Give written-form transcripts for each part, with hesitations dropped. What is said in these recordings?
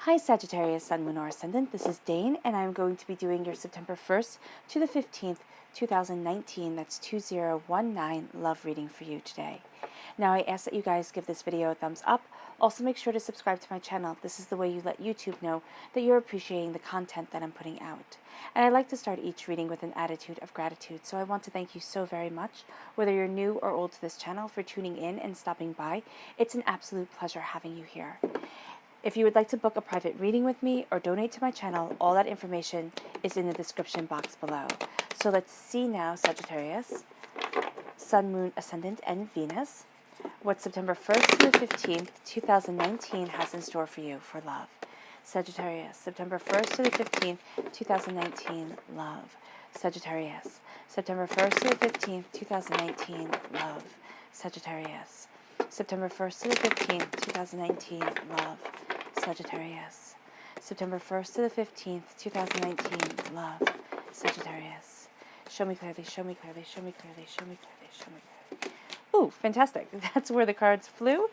Hi Sagittarius, Sun, Moon, or Ascendant. This is Dane, and I'm going to be doing your September 1st to the 15th, 2019, that's 2019 love reading for you today. Now, I ask that you guys give this video a thumbs up. Also, make sure to subscribe to my channel. This is the way you let YouTube know that you're appreciating the content that I'm putting out. And I like to start each reading with an attitude of gratitude, so I want to thank you so very much, whether you're new or old to this channel, for tuning in and stopping by. It's an absolute pleasure having you here. If you would like to book a private reading with me or donate to my channel, all that information is in the description box below. So let's see now, Sagittarius, Sun, Moon, Ascendant, and Venus, what September 1st to the 15th, 2019 has in store for you for love. Sagittarius, September 1st to the 15th, 2019, love. Sagittarius, September 1st to the 15th, 2019, love. Sagittarius, September 1st to the 15th, 2019, love. Sagittarius, September 1st to the 15th, 2019, love. Sagittarius, show me clearly, show me clearly, show me clearly, show me clearly, show me clearly. Ooh, fantastic. That's where the cards flew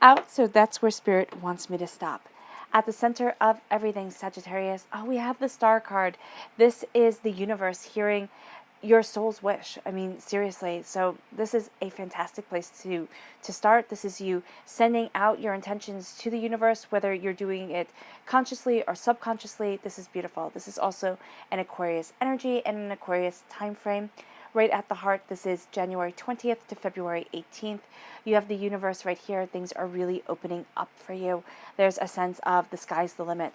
out, so that's where Spirit wants me to stop. At the center of everything, Sagittarius, we have the Star card. This is the universe hearing your soul's wish. I mean, seriously. So this is a fantastic place to start. This is you sending out your intentions to the universe, whether you're doing it consciously or subconsciously. This is beautiful. This is also an Aquarius energy and an Aquarius time frame. Right at the heart, this is January 20th to February 18th. You have the universe right here. Things are really opening up for you. There's a sense of the sky's the limit.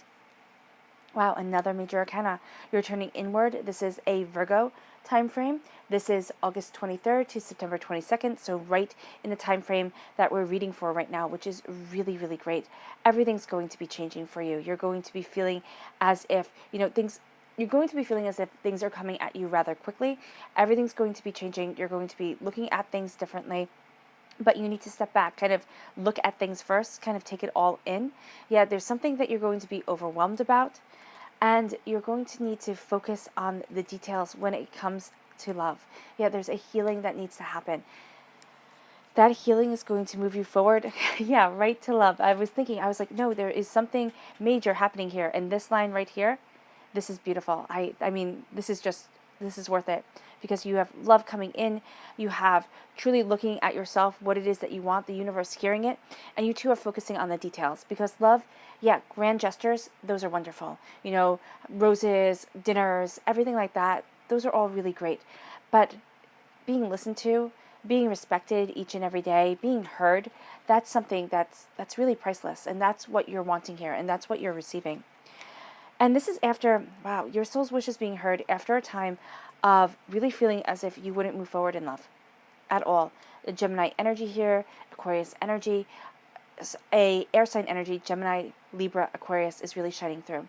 Wow, another major arcana. You're turning inward. This is a Virgo time frame. This is August 23rd to September 22nd, so right in the time frame that we're reading for right now, which is really, really great. Everything's going to be changing for you. You're going to be feeling as if, you're going to be feeling as if things are coming at you rather quickly. Everything's going to be changing. You're going to be looking at things differently. But you need to step back, kind of look at things first, kind of take it all in. Yeah, there's something that you're going to be overwhelmed about. And you're going to need to focus on the details when it comes to love. Yeah, there's a healing that needs to happen. That healing is going to move you forward. Yeah, right to love. I was like, no, there is something major happening here. And this line right here, this is beautiful. I mean, this is worth it. Because you have love coming in, you have truly looking at yourself, what it is that you want, the universe hearing it, and you two are focusing on the details. Because love, yeah, grand gestures, those are wonderful. Roses, dinners, everything like that, those are all really great. But being listened to, being respected each and every day, being heard, that's something that's really priceless. And that's what you're wanting here, and that's what you're receiving. And this is after, wow, your soul's wish is being heard after a time of really feeling as if you wouldn't move forward in love at all. The Gemini energy here, Aquarius energy, a air sign energy, Gemini, Libra, Aquarius is really shining through.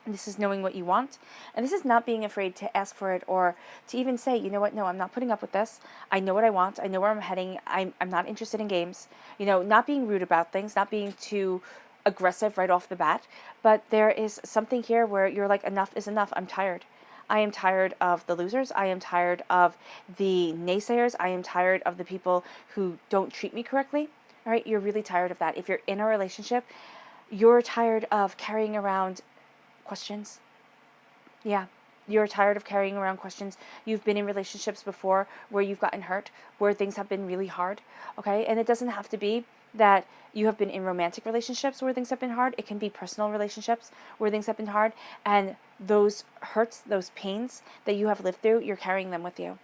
And this is knowing what you want. And this is not being afraid to ask for it or to even say, you know what, no, I'm not putting up with this. I know what I want. I know where I'm heading. I'm not interested in games. Not being rude about things, not being too aggressive right off the bat. But there is something here where you're like, enough is enough. I'm tired. I am tired of the losers. I am tired of the naysayers. I am tired of the people who don't treat me correctly. All right, you're really tired of that. If you're in a relationship, you're tired of carrying around questions. Yeah, you're tired of carrying around questions. You've been in relationships before where you've gotten hurt, where things have been really hard. Okay, and it doesn't have to be that you have been in romantic relationships where things have been hard. It can be personal relationships where things have been hard, and those hurts, those pains that you have lived through, you're carrying them with you.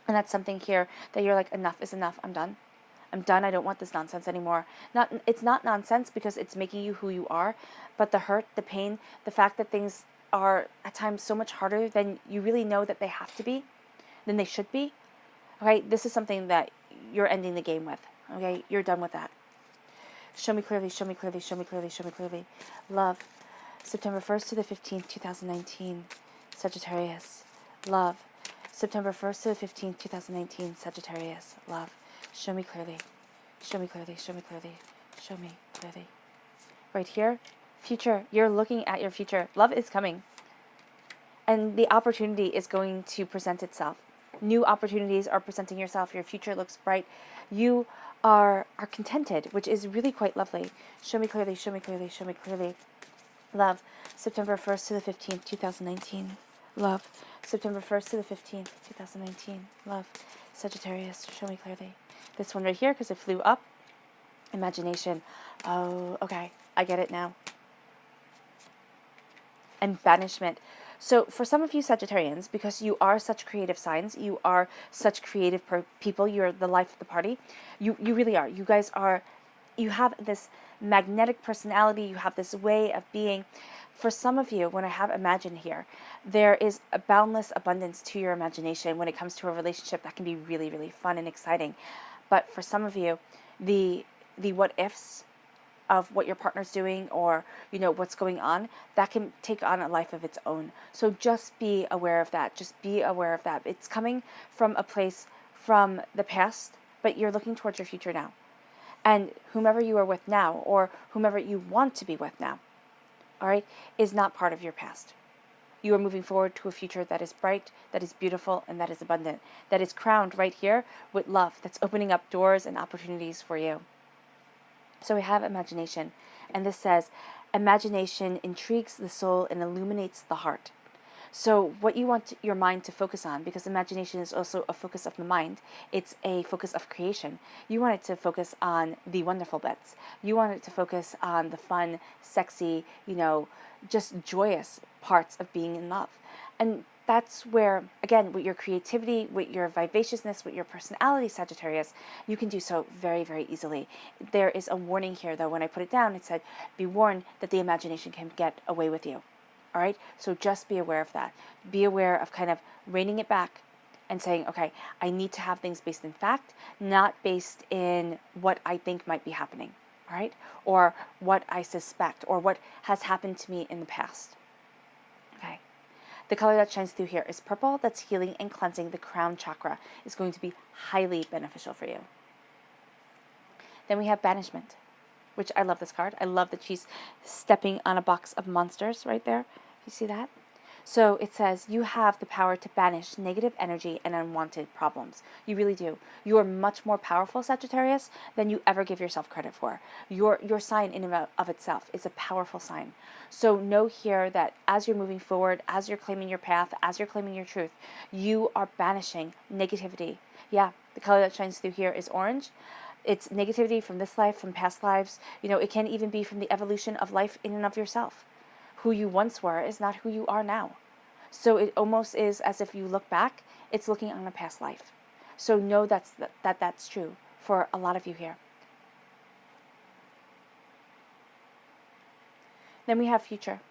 And that's something here that you're like, enough is enough. I'm done. I'm done. I don't want this nonsense anymore. It's not nonsense because it's making you who you are, but the hurt, the pain, the fact that things are at times so much harder than you really know that they have to be, than they should be. Okay, this is something that you're ending the game with. Okay, you're done with that. Show me clearly, show me clearly, show me clearly, show me clearly. Love, September 1st to the 15th, 2019, Sagittarius. Love, September 1st to the 15th, 2019, Sagittarius. Love, show me clearly, show me clearly, show me clearly, show me clearly. Right here, future, you're looking at your future. Love is coming. And the opportunity is going to present itself. New opportunities are presenting yourself. Your future looks bright. You are contented, which is really quite lovely. Show me clearly, show me clearly, show me clearly. Love, September 1st to the 15th, 2019. Love, September 1st to the 15th, 2019. Love, Sagittarius, show me clearly. This one right here, because it flew up. Imagination. Oh, okay. I get it now. And banishment. So for some of you Sagittarians, because you are such creative signs, you are such creative people, you're the life of the party, you really are. You guys are, you have this magnetic personality, you have this way of being. For some of you, when I have imagine here, there is a boundless abundance to your imagination when it comes to a relationship that can be really, really fun and exciting. But for some of you, the what ifs of what your partner's doing, or what's going on, that can take on a life of its own. So just be aware of that. Just be aware of that. It's coming from a place from the past, but you're looking towards your future now. And whomever you are with now, or whomever you want to be with now, all right, is not part of your past. You are moving forward to a future that is bright, that is beautiful, and that is abundant, that is crowned right here with love, that's opening up doors and opportunities for you. So we have imagination, and this says, imagination intrigues the soul and illuminates the heart. So what you want your mind to focus on, because imagination is also a focus of the mind, it's a focus of creation. You want it to focus on the wonderful bits. You want it to focus on the fun, sexy, just joyous parts of being in love. And that's where, again, with your creativity, with your vivaciousness, with your personality, Sagittarius, you can do so very, very easily. There is a warning here, though. When I put it down, it said, be warned that the imagination can get away with you. All right? So just be aware of that. Be aware of kind of reining it back and saying, okay, I need to have things based in fact, not based in what I think might be happening. All right? Or what I suspect, or what has happened to me in the past. Okay. The color that shines through here is purple. That's healing and cleansing the crown chakra. It's going to be highly beneficial for you. Then we have banishment, which I love this card. I love that she's stepping on a box of monsters right there. You see that? So it says, you have the power to banish negative energy and unwanted problems. You really do. You are much more powerful, Sagittarius, than you ever give yourself credit for. Your sign in and of itself is a powerful sign. So know here that as you're moving forward, as you're claiming your path, as you're claiming your truth, you are banishing negativity. Yeah, the color that shines through here is orange. It's negativity from this life, from past lives. It can even be from the evolution of life in and of yourself. Who you once were is not who you are now. So it almost is as if you look back, it's looking on a past life. So know that's true for a lot of you here. Then we have future.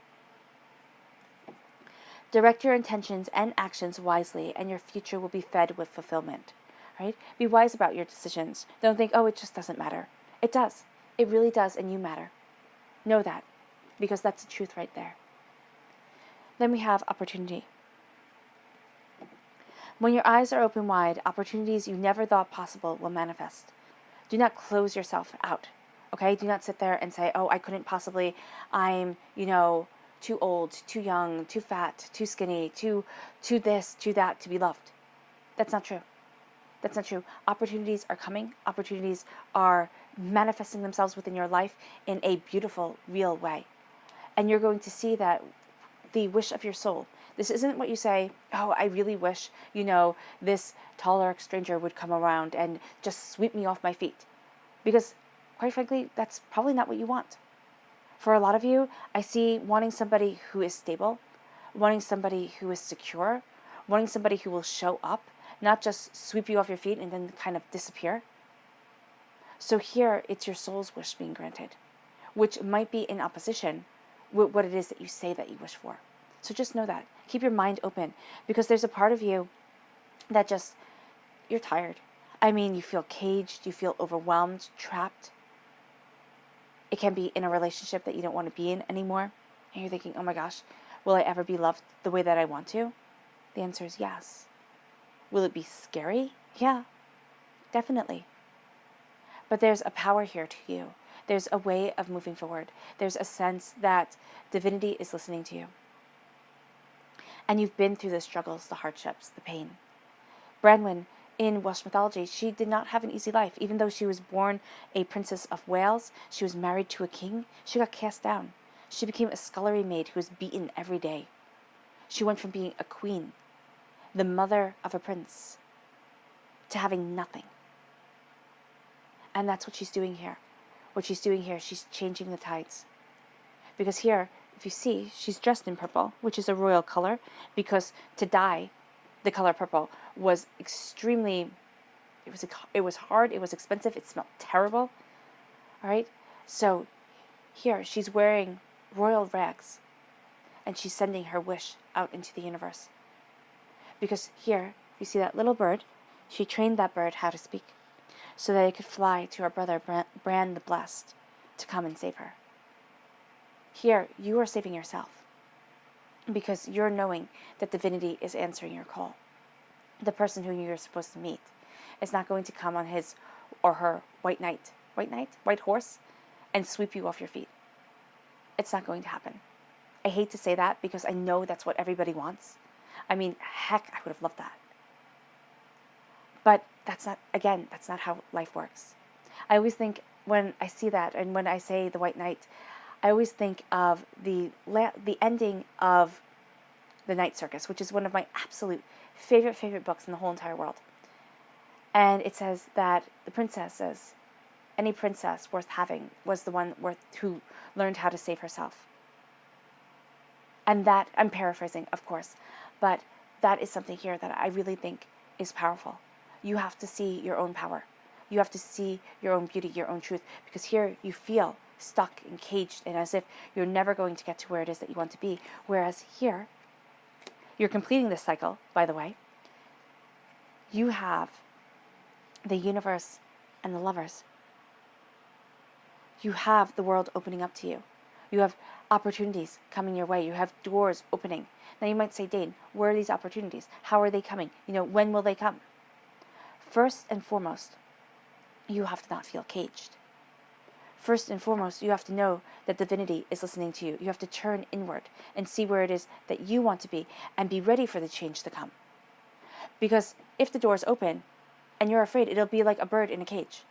Direct your intentions and actions wisely, and your future will be fed with fulfillment. Right? Be wise about your decisions. Don't think, oh, it just doesn't matter. It does. It really does, and you matter. Know that, because that's the truth right there. Then we have opportunity. When your eyes are open wide, opportunities you never thought possible will manifest. Do not close yourself out, okay? Do not sit there and say, oh, I couldn't possibly, I'm, too old, too young, too fat, too skinny, too this, too that to be loved. That's not true. That's not true. Opportunities are coming. Opportunities are manifesting themselves within your life in a beautiful, real way. And you're going to see that the wish of your soul. This isn't what you say, oh, I really wish, this taller stranger would come around and just sweep me off my feet. Because, quite frankly, that's probably not what you want. For a lot of you, I see wanting somebody who is stable, wanting somebody who is secure, wanting somebody who will show up, not just sweep you off your feet and then kind of disappear. So here, it's your soul's wish being granted, which might be in opposition with what it is that you say that you wish for. So just know that. Keep your mind open, because there's a part of you that just, you're tired. I mean, you feel caged, you feel overwhelmed, trapped. It can be in a relationship that you don't want to be in anymore. And you're thinking, oh my gosh, will I ever be loved the way that I want to? The answer is yes. Will it be scary? Yeah, definitely. But there's a power here to you. There's a way of moving forward. There's a sense that divinity is listening to you. And you've been through the struggles, the hardships, the pain. Branwen, in Welsh mythology, she did not have an easy life. Even though she was born a princess of Wales, she was married to a king, she got cast down. She became a scullery maid who was beaten every day. She went from being a queen, the mother of a prince, to having nothing. And that's what she's doing here. What she's doing here, she's changing the tides. Because here, if you see, she's dressed in purple, which is a royal color, because to dye the color purple was extremely, it was hard, it was expensive, it smelled terrible. All right? So here, she's wearing royal rags, and she's sending her wish out into the universe. Because here, you see that little bird, she trained that bird how to speak, so that it could fly to her brother Bran the Blessed to come and save her. Here, you are saving yourself, because you're knowing that divinity is answering your call. The person who you're supposed to meet is not going to come on his or her white horse, and sweep you off your feet. It's not going to happen. I hate to say that because I know that's what everybody wants. I mean, heck, I would have loved that. But that's not how life works. I always think when I see that, and when I say the White Knight, I always think of the ending of The Night Circus, which is one of my absolute favorite books in the whole entire world. And it says that the princess says, any princess worth having was the one who learned how to save herself. And that, I'm paraphrasing, of course, but that is something here that I really think is powerful. You have to see your own power. You have to see your own beauty, your own truth, because here you feel stuck and caged and as if you're never going to get to where it is that you want to be. Whereas here, you're completing this cycle, by the way. You have the universe and the lovers. You have the world opening up to you. You have opportunities coming your way. You have doors opening. Now you might say, Dane, where are these opportunities? How are they coming? When will they come? First and foremost, you have to not feel caged. First and foremost, you have to know that divinity is listening to you. You have to turn inward and see where it is that you want to be and be ready for the change to come. Because if the doors open and you're afraid, it'll be like a bird in a cage.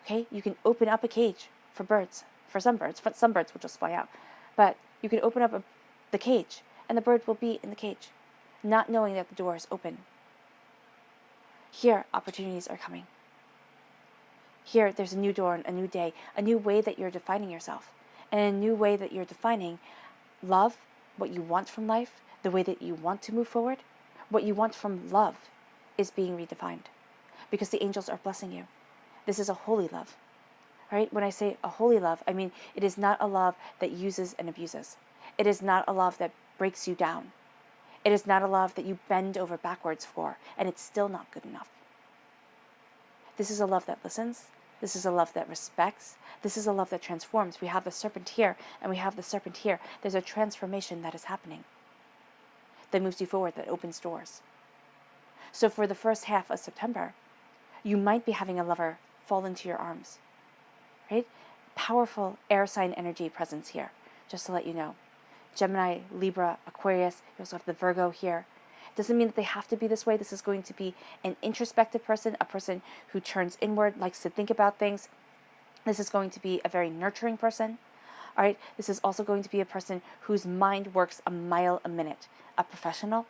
Okay? You can open up a cage for birds, for some birds will just fly out. But you can open up the cage and the bird will be in the cage, not knowing that the door is open. Here, opportunities are coming. Here, there's a new door, a new day, a new way that you're defining yourself, and a new way that you're defining love, what you want from life, the way that you want to move forward. What you want from love is being redefined, because the angels are blessing you. This is a holy love, right? When I say a holy love, I mean it is not a love that uses and abuses. It is not a love that breaks you down. It is not a love that you bend over backwards for, and it's still not good enough. This is a love that listens. This is a love that respects. This is a love that transforms. We have the serpent here, and we have the serpent here. There's a transformation that is happening that moves you forward, that opens doors. So for the first half of September, you might be having a lover fall into your arms, right? Powerful air sign energy presence here, just to let you know. Gemini, Libra, Aquarius, you also have the Virgo here. Doesn't mean that they have to be this way. This is going to be an introspective person, a person who turns inward, likes to think about things. This is going to be a very nurturing person. All right. This is also going to be a person whose mind works a mile a minute. A professional,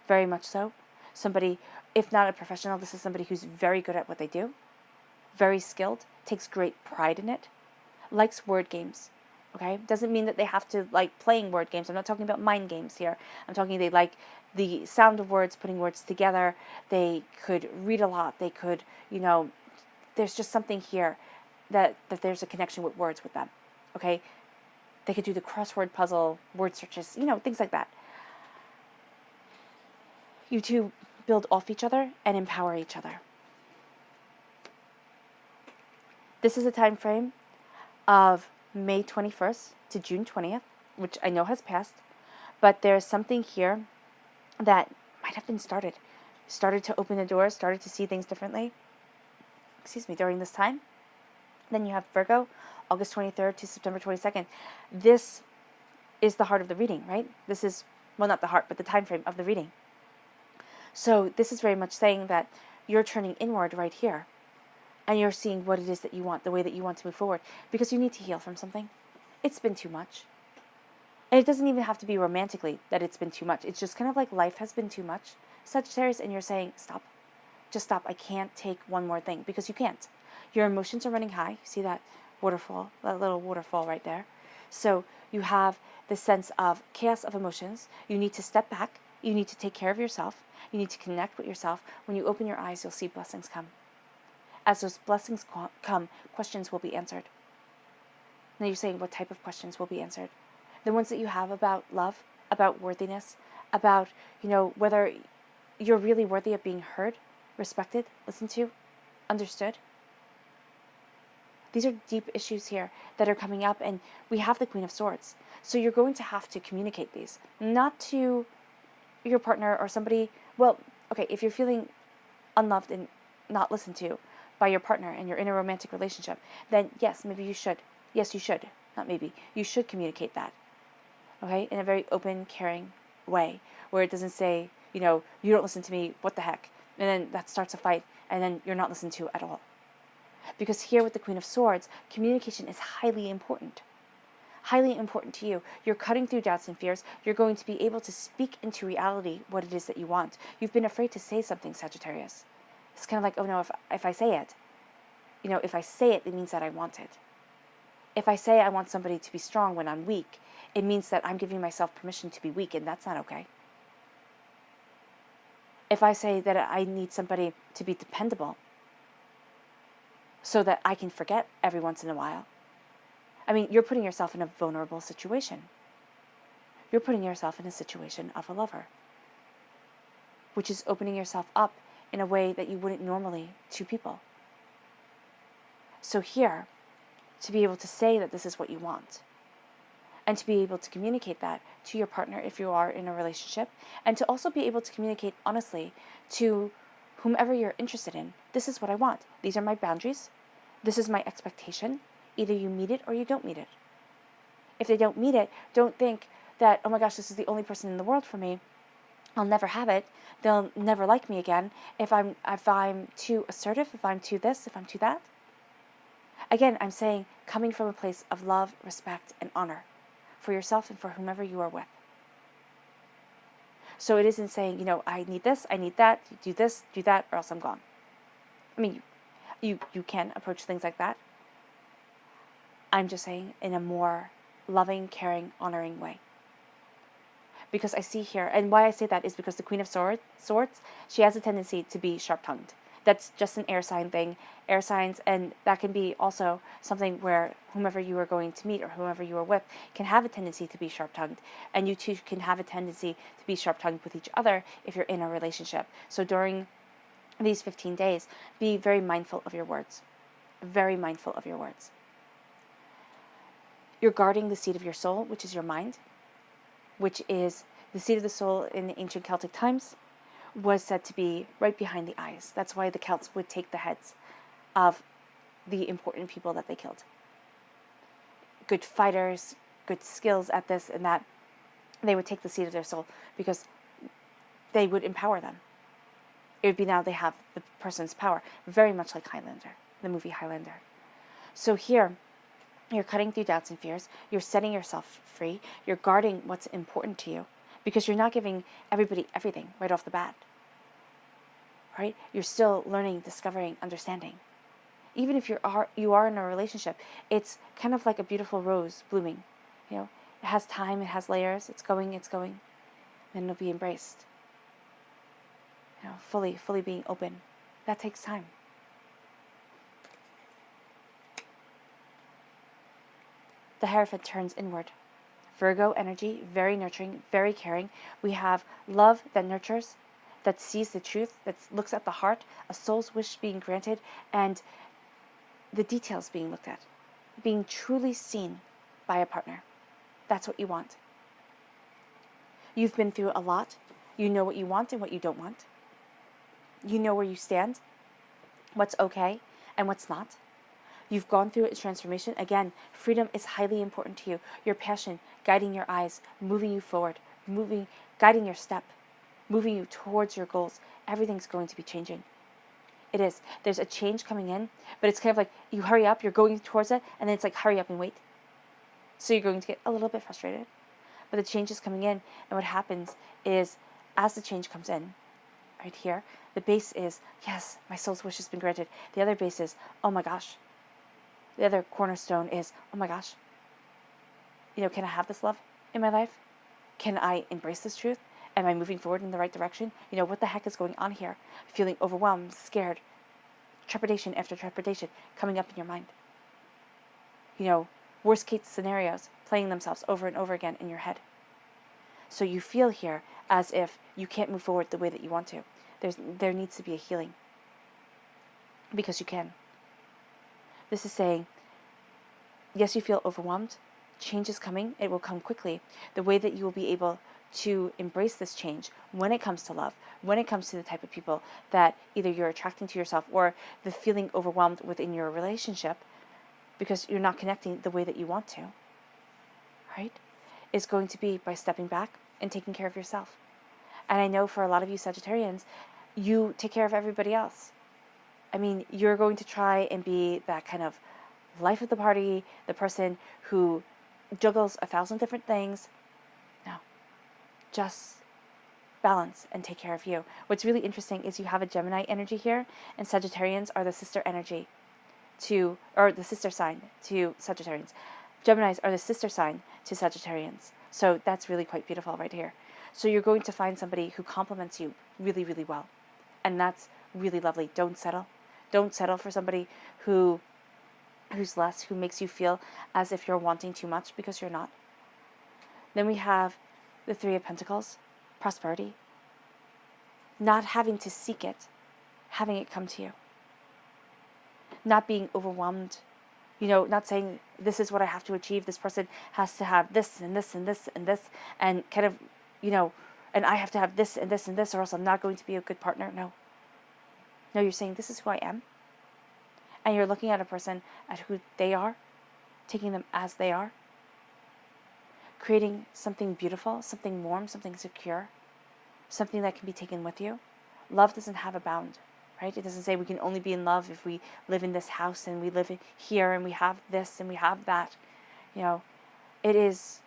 very much so. Somebody, if not a professional, this is somebody who's very good at what they do, very skilled, takes great pride in it, likes word games. Okay, doesn't mean that they have to like playing word games. I'm not talking about mind games here. I'm talking they like the sound of words, putting words together. They could read a lot. They could, there's just something here that there's a connection with words with them. Okay, they could do the crossword puzzle, word searches, things like that. You two build off each other and empower each other. This is a time frame of May 21st to June 20th, which I know has passed, but there's something here that might have been started to open the doors, started to see things differently, during this time. Then you have Virgo, August 23rd to September 22nd. This is the heart of the reading, right? This is, well, not the heart, but the time frame of the reading. So this is very much saying that you're turning inward right here. And you're seeing what it is that you want, the way that you want to move forward. Because you need to heal from something. It's been too much. And it doesn't even have to be romantically that it's been too much. It's just kind of like life has been too much, Sagittarius, and you're saying, stop. Just stop. I can't take one more thing, because you can't. Your emotions are running high. You see that waterfall, that little waterfall right there? So you have the sense of chaos of emotions. You need to step back. You need to take care of yourself. You need to connect with yourself. When you open your eyes, you'll see blessings come. As those blessings come, questions will be answered. Now you're saying, what type of questions will be answered? The ones that you have about love, about worthiness, about, whether you're really worthy of being heard, respected, listened to, understood. These are deep issues here that are coming up, and we have the Queen of Swords. So you're going to have to communicate these, not to your partner or somebody. Well, okay, if you're feeling unloved and not listened to by your partner and you're in a romantic relationship, then yes, maybe you should. Yes, you should. Not maybe. You should communicate that. Okay? In a very open, caring way, where it doesn't say, you don't listen to me, what the heck? And then that starts a fight, and then you're not listened to at all. Because here with the Queen of Swords, communication is highly important. Highly important to you. You're cutting through doubts and fears. You're going to be able to speak into reality what it is that you want. You've been afraid to say something, Sagittarius. It's kind of like, oh no, if I say it, if I say it, it means that I want it. If I say I want somebody to be strong when I'm weak, it means that I'm giving myself permission to be weak, and that's not okay. If I say that I need somebody to be dependable so that I can forget every once in a while, you're putting yourself in a vulnerable situation. You're putting yourself in a situation of a lover, which is opening yourself up in a way that you wouldn't normally to people. So here, to be able to say that this is what you want, and to be able to communicate that to your partner if you are in a relationship, and to also be able to communicate honestly to whomever you're interested in. This is what I want. These are my boundaries. This is my expectation. Either you meet it or you don't meet it. If they don't meet it, don't think that, oh my gosh, this is the only person in the world for me. I'll never have it. They'll never like me again. If I'm too assertive, if I'm too this, if I'm too that. Again, I'm saying coming from a place of love, respect, and honor for yourself and for whomever you are with. So it isn't saying, I need this, I need that, do this, do that, or else I'm gone. You can approach things like that. I'm just saying in a more loving, caring, honoring way. Because I see here, and why I say that is because the Queen of Swords, she has a tendency to be sharp-tongued. That's just an air sign thing, air signs, and that can be also something where whomever you are going to meet or whomever you are with can have a tendency to be sharp-tongued, and you two can have a tendency to be sharp-tongued with each other if you're in a relationship. So during these 15 days, be very mindful of your words. Very mindful of your words. You're guarding the seat of your soul, which is your mind, which is the seat of the soul in the ancient Celtic times, was said to be right behind the eyes. That's why the Celts would take the heads of the important people that they killed. Good fighters, good skills at this and that. They would take the seat of their soul because they would empower them. It would be now they have the person's power, very much like Highlander, the movie Highlander. So here, you're cutting through doubts and fears. You're setting yourself free. You're guarding what's important to you because you're not giving everybody everything right off the bat. Right? You're still learning, discovering, understanding. Even if you are in a relationship, it's kind of like a beautiful rose blooming. It has time, it has layers, it's going, then it'll be embraced. Fully being open. That takes time. The Hierophant turns inward. Virgo energy, very nurturing, very caring. We have love that nurtures, that sees the truth, that looks at the heart, a soul's wish being granted, and the details being looked at. Being truly seen by a partner. That's what you want. You've been through a lot. You know what you want and what you don't want. You know where you stand, what's okay and what's not. You've gone through a transformation. Again, freedom is highly important to you. Your passion, guiding your eyes, moving you forward, guiding your step, moving you towards your goals. Everything's going to be changing. It is. There's a change coming in, but it's kind of like you hurry up, you're going towards it, and then it's like hurry up and wait. So you're going to get a little bit frustrated. But the change is coming in, and what happens is as the change comes in, right here, the base is, yes, my soul's wish has been granted. The other base is, oh my gosh. The other cornerstone is, oh my gosh. Can I have this love in my life? Can I embrace this truth? Am I moving forward in the right direction? What the heck is going on here? Feeling overwhelmed, scared, trepidation after trepidation coming up in your mind. Worst case scenarios playing themselves over and over again in your head. So you feel here as if you can't move forward the way that you want to. There needs to be a healing. Because you can. This is saying, yes, you feel overwhelmed. Change is coming. It will come quickly. The way that you will be able to embrace this change when it comes to love, when it comes to the type of people that either you're attracting to yourself or the feeling overwhelmed within your relationship because you're not connecting the way that you want to, right, is going to be by stepping back and taking care of yourself. And I know for a lot of you Sagittarians, you take care of everybody else. I mean, you're going to try and be that kind of life of the party, the person who juggles 1,000 different things. No. Just balance and take care of you. What's really interesting is you have a Gemini energy here, and Sagittarians are the sister energy or the sister sign to Sagittarians. Geminis are the sister sign to Sagittarians. So that's really quite beautiful right here. So you're going to find somebody who complements you really, really well. And that's really lovely. Don't settle. Don't settle for somebody who's less, who makes you feel as if you're wanting too much, because you're not. Then we have the Three of Pentacles, prosperity. Not having to seek it, having it come to you. Not being overwhelmed, not saying this is what I have to achieve. This person has to have this and this and this and this, and kind of, and I have to have this and this and this, or else I'm not going to be a good partner. No, you're saying this is who I am. And you're looking at a person at who they are, taking them as they are, creating something beautiful, something warm, something secure, something that can be taken with you. Love doesn't have a bound, right? It doesn't say we can only be in love if we live in this house and we live here and we have this and we have that. It's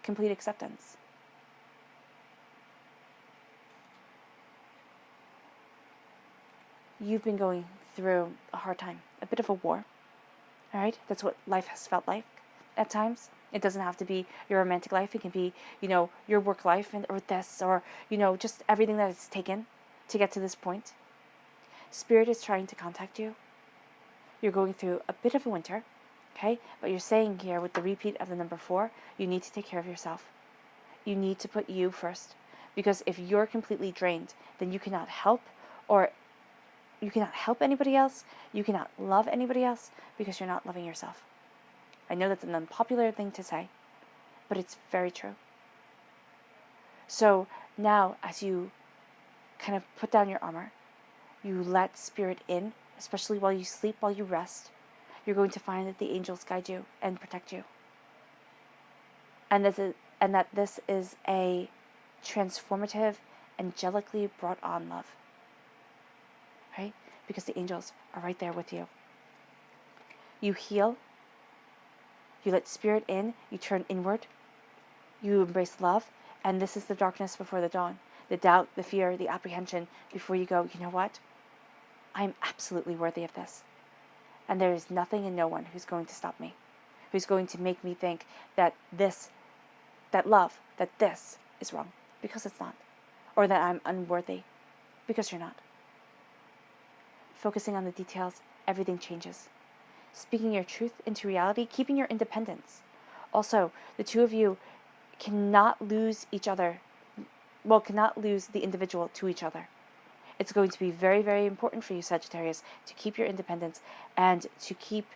complete acceptance. You've been going through a hard time, a bit of a war, all right? That's what life has felt like at times. It doesn't have to be your romantic life. It can be, your work life or this, or, just everything that it's taken to get to this point. Spirit is trying to contact you. You're going through a bit of a winter, okay? But you're saying here with the repeat of the number 4, you need to take care of yourself. You need to put you first. Because if you're completely drained, then you cannot help anybody else. You cannot love anybody else because you're not loving yourself. I know that's an unpopular thing to say, but it's very true. So now as you kind of put down your armor, you let spirit in, especially while you sleep, while you rest, you're going to find that the angels guide you and protect you. And that this is a transformative, angelically brought on love. Right? Because the angels are right there with you. You heal. You let spirit in. You turn inward. You embrace love. And this is the darkness before the dawn. The doubt, the fear, the apprehension before you go, you know what? I'm absolutely worthy of this. And there is nothing and no one who's going to stop me. Who's going to make me think that this is wrong. Because it's not. Or that I'm unworthy. Because you're not. Focusing on the details, everything changes. Speaking your truth into reality, keeping your independence. Also, the two of you cannot lose each other. Well, cannot lose the individual to each other. It's going to be very, very important for you, Sagittarius, to keep your independence and to keep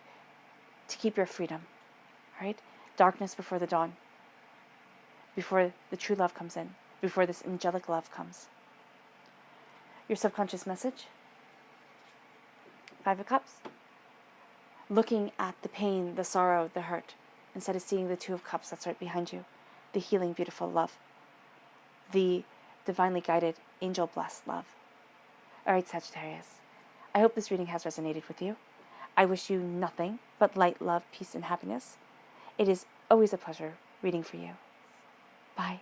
your freedom. Right? Darkness before the dawn. Before the true love comes in. Before this angelic love comes. Your subconscious message. 5 of Cups. Looking at the pain, the sorrow, the hurt, instead of seeing the 2 of Cups that's right behind you. The healing, beautiful love. The divinely guided, angel-blessed love. All right, Sagittarius. I hope this reading has resonated with you. I wish you nothing but light, love, peace, and happiness. It is always a pleasure reading for you. Bye.